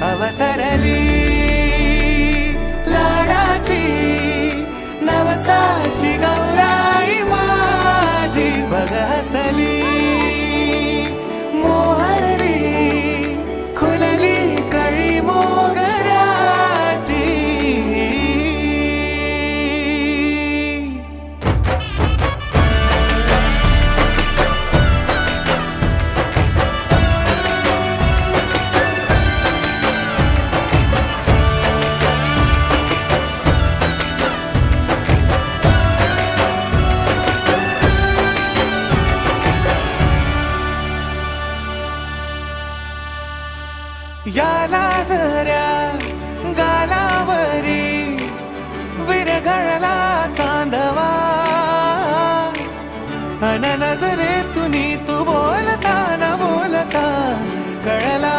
अवतरली लाडाची नवसाची गौराई माझी बघ हसली मोहरली खुलली कळी मोगऱ्याची याला जऱ्या गालावरी विरघळला चांदवा अन नजरेतून तू बोलता न बोलता कळला